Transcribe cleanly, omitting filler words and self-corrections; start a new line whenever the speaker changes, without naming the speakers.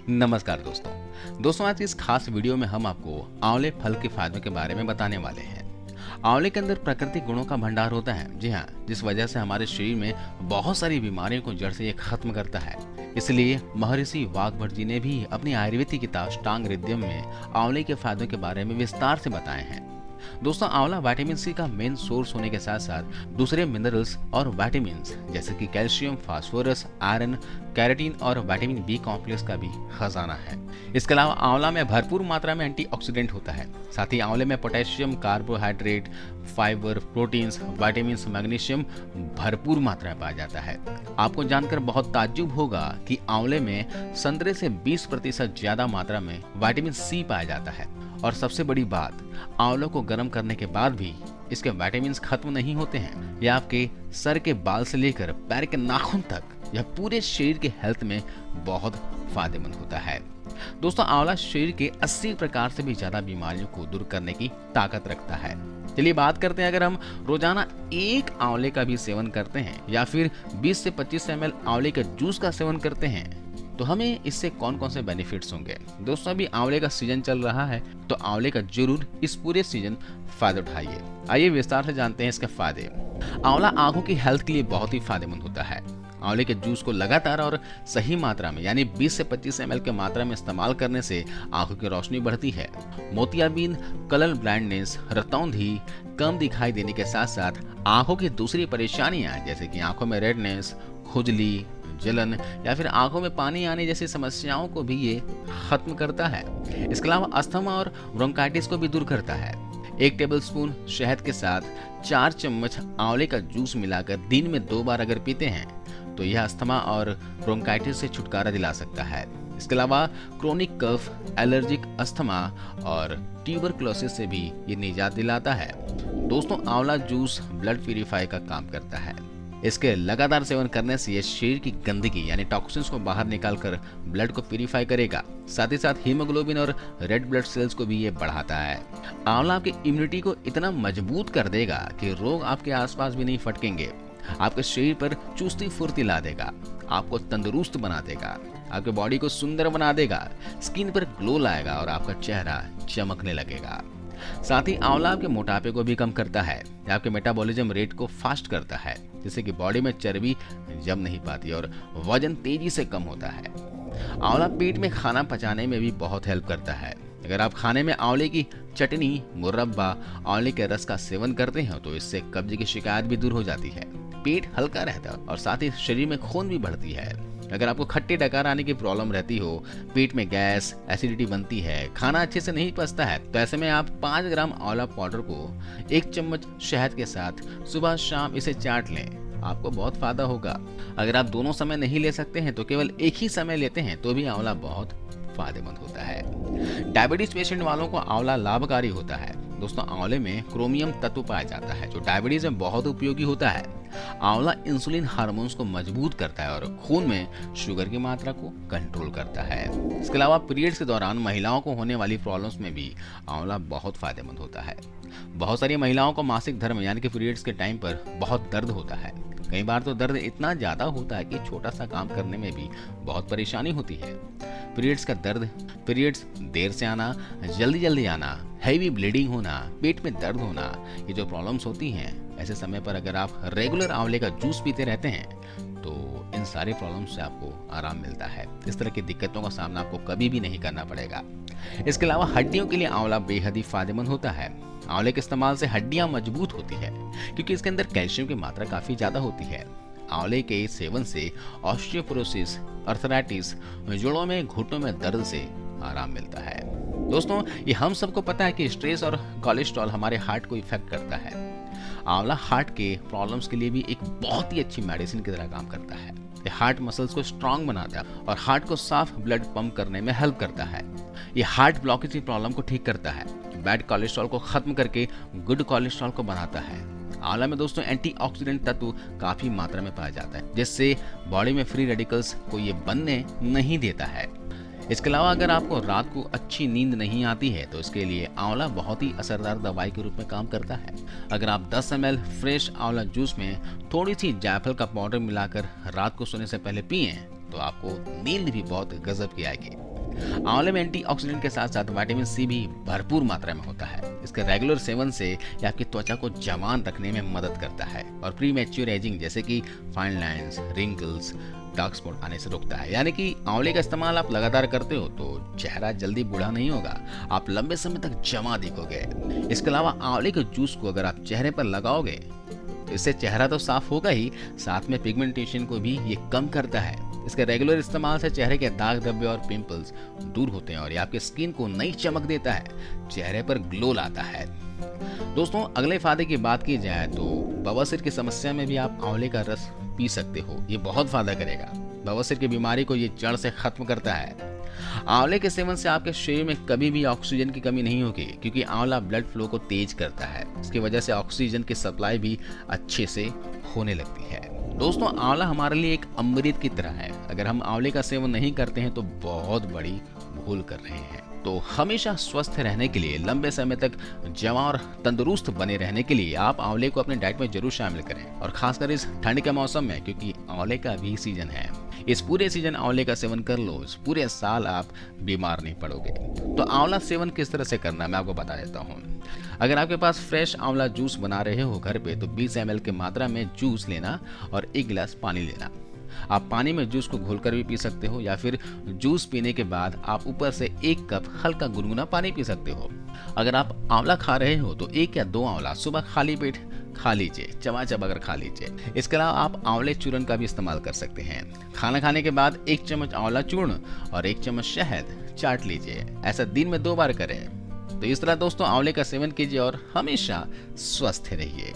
नमस्कार दोस्तों आज की इस खास वीडियो में हम आपको आंवले फल के फायदों के बारे में बताने वाले हैं। आंवले के अंदर प्राकृतिक गुणों का भंडार होता है, जी हाँ, जिस वजह से हमारे शरीर में बहुत सारी बीमारियों को जड़ से ये खत्म करता है। इसलिए महर्षि वाघभट जी ने भी अपनी आयुर्वेदिक किताब अष्टांग हृदयम में आंवले के फायदों के बारे में विस्तार से बताए हैं। दोस्तों आंवला विटामिन सी का मेन सोर्स होने के साथ साथ दूसरे मिनरल्स और विटामिन जैसे कि कैल्शियम, फास्फोरस, आयरन, कैरोटीन और विटामिन बी कॉम्प्लेक्स का भी खजाना है। इसके अलावा आंवला में भरपूर मात्रा में एंटीऑक्सीडेंट होता है। साथ ही आंवले में potassium, carbohydrate, fibre, proteins, vitamin, magnesium भरपूर मात्रा में पाया जाता है। आपको जानकर बहुत ताज्जुब होगा कि आंवले में संतरे से 20% ज्यादा मात्रा में विटामिन सी पाया जाता है। और सबसे बड़ी बात, आंवलों को गर्म करने के बाद भी इसके विटामिन खत्म नहीं होते हैं। यह आपके सर के बाल से लेकर पैर के नाखून तक यह पूरे शरीर के हेल्थ में बहुत फायदेमंद होता है। दोस्तों आंवला शरीर के 80 प्रकार से भी ज्यादा बीमारियों को दूर करने की ताकत रखता है। चलिए बात करते हैं, अगर हम रोजाना एक आंवले का भी सेवन करते हैं या फिर 20 से 25 ml आंवले के जूस का सेवन करते हैं तो हमें इससे कौन कौन से बेनिफिट्स होंगे। दोस्तों अभी आंवले का सीजन चल रहा है तो आंवले का जरूर इस पूरे सीजन फायदा उठाइए। आइए विस्तार से जानते हैं इसके फायदे। आंवला आंखों की हेल्थ के लिए बहुत ही फायदेमंद होता है। आंवले के जूस को लगातार और सही मात्रा में यानी 20 से 25 ml के मात्रा में इस्तेमाल करने से आंखों की रोशनी बढ़ती है। मोतियाबिंद, कलर ब्लाइंडनेस, रतौंधी, कम दिखाई देने के साथ साथ आंखों की दूसरी परेशानियां जैसे कि आंखों में रेडनेस, खुजली, जलन या फिर आंखों में पानी आने जैसी समस्याओं को भी ये खत्म करता है। इसके अलावा अस्थमा और ब्रोंकाइटिस को भी दूर करता है। 1 टेबलस्पून शहद के साथ 4 चम्मच आंवले का जूस मिलाकर दिन में 2 बार अगर पीते हैं तो यह अस्थमा और ब्रोंकाइटिस से छुटकारा दिला सकता है। इसके अलावा क्रोनिक कफ, एलर्जिक अस्थमा और ट्यूबरक्लोसिस से भी ये निजात दिलाता है। दोस्तों आंवला जूस ब्लड प्यूरिफाई का काम करता है। इसके लगातार सेवन करने से ये शरीर की गंदगी यानी टॉक्सिन्स को बाहर निकालकर ब्लड को प्यूरिफाई करेगा। साथ ही साथ हीमोग्लोबिन और रेड ब्लड सेल्स को भी ये बढ़ाता है। आंवला आपकी इम्यूनिटी को इतना मजबूत कर देगा कि रोग आपके आसपास भी नहीं फटकेंगे। आपके शरीर पर चुस्ती फुर्ती ला देगा, आपको तंदुरुस्त बना देगा, आपके बॉडी को सुंदर बना देगा, स्किन पर ग्लो लाएगा और आपका चेहरा चमकने लगेगा। साथ ही आंवला आपके मोटापे को भी कम करता है, आपके मेटाबॉलिज्म रेट को फास्ट करता है, जिससे कि बॉडी में चर्बी जम नहीं पाती और वजन तेजी से कम होता है। आंवला पेट में खाना पचाने में भी बहुत हेल्प करता है। अगर आप खाने में आंवले की चटनी, मुरब्बा, आंवले के रस का सेवन करते हैं तो इससे कब्ज की शिकायत भी दूर हो जाती है। पेट हल्का रहता है और साथ ही शरीर में खून भी बढ़ती है। अगर आपको खट्टे डकार आने की प्रॉब्लम रहती हो, पेट में गैस, एसिडिटी बनती है, खाना अच्छे से नहीं पचता है, तो ऐसे में आप 5 ग्राम आंवला पाउडर को 1 चम्मच शहद के साथ सुबह शाम इसे चाट लें, आपको बहुत फायदा होगा। अगर आप दोनों समय नहीं ले सकते हैं तो केवल एक ही समय लेते हैं तो भी आंवला बहुत फायदेमंद होता है। डायबिटीज पेशेंट वालों को आंवला लाभकारी होता है। दोस्तों आंवले में क्रोमियम तत्व पाया जाता है जो डायबिटीज में बहुत उपयोगी होता है। आंवला इंसुलिन हार्मोन्स को मजबूत करता है और खून में शुगर की मात्रा को कंट्रोल करता है। इसके अलावा पीरियड्स के दौरान महिलाओं को होने वाली प्रॉब्लम्स में भी आंवला बहुत फायदेमंद होता है। बहुत सारी महिलाओं को मासिक धर्म यानी कि पीरियड्स के टाइम पर बहुत दर्द होता है। कई बार तो दर्द इतना ज्यादा होता है कि छोटा सा काम करने में भी बहुत परेशानी होती है। पीरियड्स का दर्द, पीरियड्स देर से आना, जल्दी आना, हैवी ब्लीडिंग होना, पेट में दर्द होना, ये जो प्रॉब्लम्स होती हैं, ऐसे समय पर अगर आप रेगुलर आंवले का जूस पीते रहते हैं तो इन सारे प्रॉब्लम्स से आपको आराम मिलता है। इस तरह की दिक्कतों का सामना आपको कभी भी नहीं करना पड़ेगा। इसके अलावा हड्डियों के लिए आंवला बेहद ही फायदेमंद होता है। आंवले के इस्तेमाल से हड्डियां मजबूत होती है क्योंकि इसके अंदर कैल्शियम की मात्रा काफी ज्यादा होती है। आंवले के सेवन से ऑस्टियोपोरोसिस, अर्थराइटिस, जोड़ों में, घुटनों में दर्द से आराम मिलता है। दोस्तों ये हम सबको पता है कि स्ट्रेस और कोलेस्ट्रॉल हमारे हार्ट को इफेक्ट करता है। आंवला हार्ट के प्रॉब्लम्स के लिए भी एक बहुत ही अच्छी मेडिसिन की तरह काम करता है। ये हार्ट मसल्स को स्ट्रांग बनाता है और हार्ट को साफ ब्लड पंप करने में हेल्प करता है। ये हार्ट ब्लॉकेज की प्रॉब्लम को ठीक करता है, बैड कोलेस्ट्रॉल को खत्म करके गुड कोलेस्ट्रॉल को बनाता है। आंवला में दोस्तों एंटीऑक्सीडेंट तत्व काफी मात्रा में पाया जाता है जिससे बॉडी में फ्री रेडिकल्स को ये बनने नहीं देता है। इसके अलावा अगर आपको रात को अच्छी नींद नहीं आती है तो इसके लिए आंवला बहुत ही असरदार दवाई के रूप में काम करता है। अगर आप 10 ml फ्रेश आंवला जूस में थोड़ी सी जायफल का पाउडर मिलाकर रात को सोने से पहले पिए तो आपको नींद भी बहुत गजब की आएगी। आंवले में एंटीऑक्सीडेंट के साथ साथ विटामिन सी भी भरपूर मात्रा में होता है। इसके रेगुलर सेवन से ये आपकी त्वचा को जवान रखने में मदद करता है और प्री मैच्योर एजिंग जैसे कि fine lines, wrinkles, dark spot आने से रोकता है। यानी कि आंवले का इस्तेमाल आप लगातार करते हो तो चेहरा जल्दी बूढ़ा नहीं होगा, आप लंबे समय तक जवां दिखोगे। इसके अलावा आंवले के जूस को अगर आप चेहरे पर लगाओगे तो इससे चेहरा तो साफ होगा ही, साथ में पिगमेंटेशन को भी ये कम करता है। इसके रेगुलर इस्तेमाल से चेहरे के दाग धब्बे और पिंपल्स दूर होते हैं और ये आपके स्किन को नई चमक देता है, चेहरे पर ग्लो लाता है। दोस्तों, अगले फायदे की बात की जाए तो बवासीर की समस्या में भी आप आंवले का रस पी सकते हो। ये बहुत फायदा करेगा। बवासीर की बीमारी को ये जड़ से खत्म करता है। आंवले के सेवन से आपके शरीर में कभी भी ऑक्सीजन की कमी नहीं होगी, क्योंकि आंवला ब्लड फ्लो को तेज करता है। इसकी वजह से ऑक्सीजन की सप्लाई भी अच्छे से होने लगती है। दोस्तों, आंवला हमारे लिए एक अमृत की तरह है। अगर हम आंवले का सेवन नहीं करते हैं तो बहुत बड़ी भूल कर रहे हैं। तो हमेशा स्वस्थ रहने के लिए, लंबे समय तक जवां और तंदुरुस्त बने रहने के लिए आप आंवले को अपने डाइट में जरूर शामिल करें, और खासकर इस ठंड के मौसम में, क्योंकि आंवले का भी सीजन है। इस पूरे सीजन आंवले का सेवन कर लो, इस पूरे साल आप बीमार नहीं पड़ोगे। तो आंवला सेवन किस तरह से करना मैं आपको बता देता हूँ। अगर आपके पास फ्रेश आंवला जूस बना रहे हो घर पे तो 20 ml की मात्रा में जूस लेना और 1 गिलास पानी लेना। आप पानी में जूस को घोलकर भी पी सकते हो, या फिर जूस पीने के बाद आप ऊपर से 1 कप हल्का गुनगुना पानी पी सकते हो। अगर आप आंवला खा रहे हो तो 1 या 2 आंवला सुबह खाली पेट खा लीजिए, चबाचब कर खा लीजिए। इसके अलावा आप आंवले चूर्ण का भी इस्तेमाल कर सकते हैं। खाना खाने के बाद 1 चम्मच आंवला चूर्ण और 1 चम्मच शहद चाट लीजिए। ऐसा दिन में 2 बार करें। तो इस तरह दोस्तों आंवले का सेवन कीजिए और हमेशा स्वस्थ रहिए।